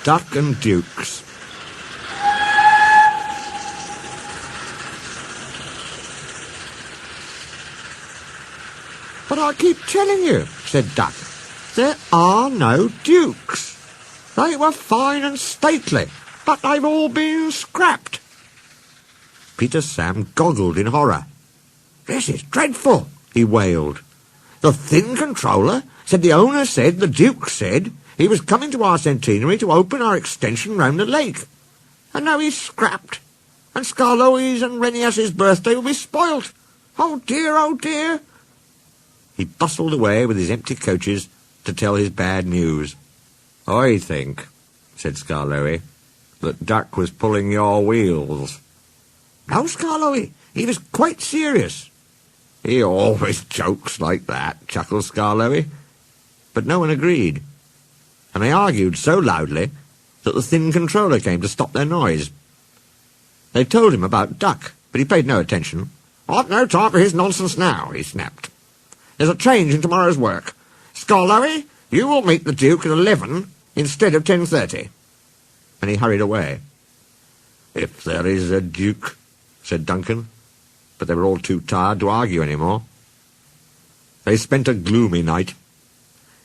Duck and Dukes. "But I keep telling you," said Duck, "there are no dukes. They were fine and stately, but they've all been scrapped." Peter Sam goggled in horror. "This is dreadful," he wailed. "The thin controller said the owner said the Duke said he was coming to our centenary to open our extension round the lake. And now he's scrapped, and Skarloey's and Renias's birthday will be spoilt. Oh dear, oh dear." He bustled away with his empty coaches to tell his bad news. "I think," said Skarloey, "that Duck was pulling your wheels." "No, Skarloey, he was quite serious." "He always jokes like that," chuckled Skarloey. But no one agreed, and they argued so loudly that the thin controller came to stop their noise. They told him about Duck, but he paid no attention. "I've no time for his nonsense now," he snapped. "There's a change in tomorrow's work. Skarloey, you will meet the Duke at 11 instead of 10:30. And he hurried away. "If there is a Duke," said Duncan, but they were all too tired to argue any more. They spent a gloomy night,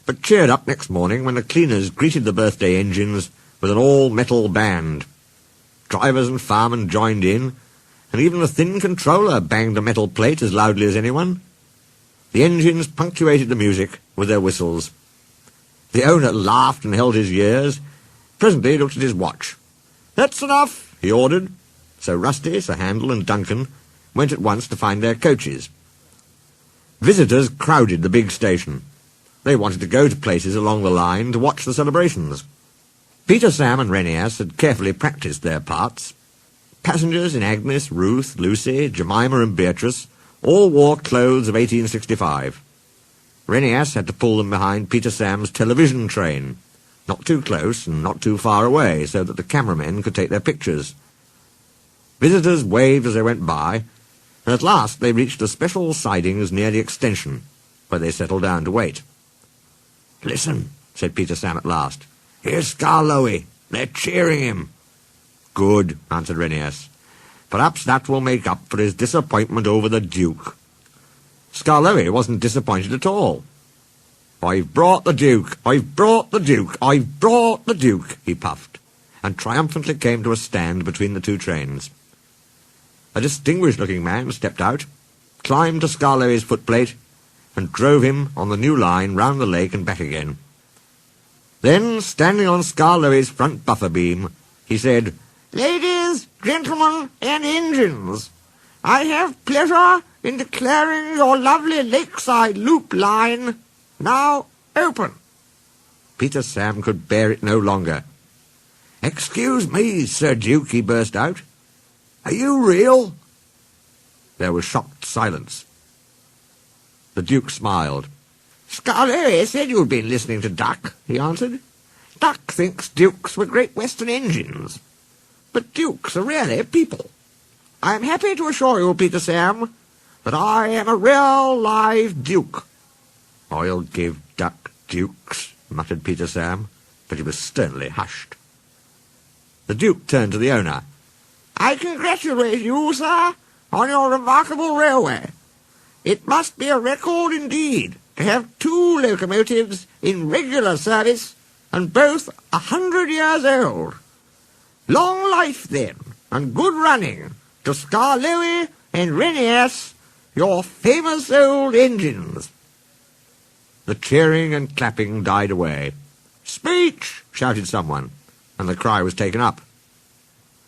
but cheered up next morning when the cleaners greeted the birthday engines with an all-metal band. Drivers and firemen joined in, and even the thin controller banged a metal plate as loudly as anyone. The engines punctuated the music with their whistles. The owner laughed and held his ears. Presently he looked at his watch. "That's enough," he ordered. So Rusty, Sir Handel, and Duncan went at once to find their coaches. Visitors crowded the big station. They wanted to go to places along the line to watch the celebrations. Peter, Sam, and Renias had carefully practised their parts. Passengers in Agnes, Ruth, Lucy, Jemima, and Beatrice all wore clothes of 1865. Renias had to pull them behind Peter Sam's television train, not too close and not too far away, so that the cameramen could take their pictures. Visitors waved as they went by, and at last they reached the special sidings near the extension, where they settled down to wait. "Listen," said Peter Sam at last. "Here's Skarloey. They're cheering him." "Good," answered Renias. "Perhaps that will make up for his disappointment over the Duke." Skarloey wasn't disappointed at all. "I've brought the Duke! I've brought the Duke! I've brought the Duke!" he puffed, and triumphantly came to a stand between the two trains. A distinguished-looking man stepped out, climbed to Skarloey's footplate, and drove him on the new line round the lake and back again. Then, standing on Skarloey's front buffer beam, he said, "Ladies, gentlemen, and engines, I have pleasure in declaring your lovely lakeside loop line now open." Peter Sam could bear it no longer. "Excuse me, Sir Duke," he burst out. "Are you real?" There was shocked silence. The Duke smiled. "Skarloey said you'd been listening to Duck," he answered. "Duck thinks Dukes were Great Western engines, but Dukes are really people. I am happy to assure you, Peter Sam, that I am a real live Duke." "I'll give Duck Dukes," muttered Peter Sam, but he was sternly hushed. The Duke turned to the owner. "I congratulate you, sir, on your remarkable railway. It must be a record indeed to have 2 locomotives in regular service and both 100 years old. Long life, then, and good running to Skarloey and Renias, your famous old engines." The cheering and clapping died away. "Speech!" shouted someone, and the cry was taken up.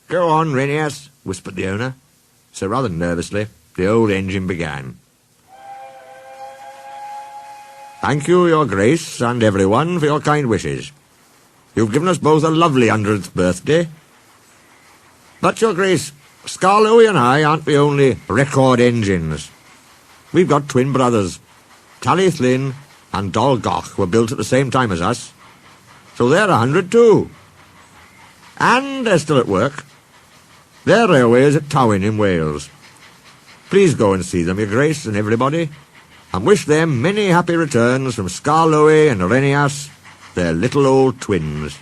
"Go on, Renias," whispered the owner. So rather nervously, the old engine began. "Thank you, Your Grace, and everyone, for your kind wishes. You've given us both a lovely 100th birthday. But, Your Grace, Skarloey and I aren't the only record engines. We've got twin brothers. Tally-Flynn and Dolgoch were built at the same time as us, so they're 100 too. And they're still at work. Their railway is at Tywyn in Wales. Please go and see them, Your Grace, and everybody, and wish them many happy returns from Skarloey and Renias, their little old twins."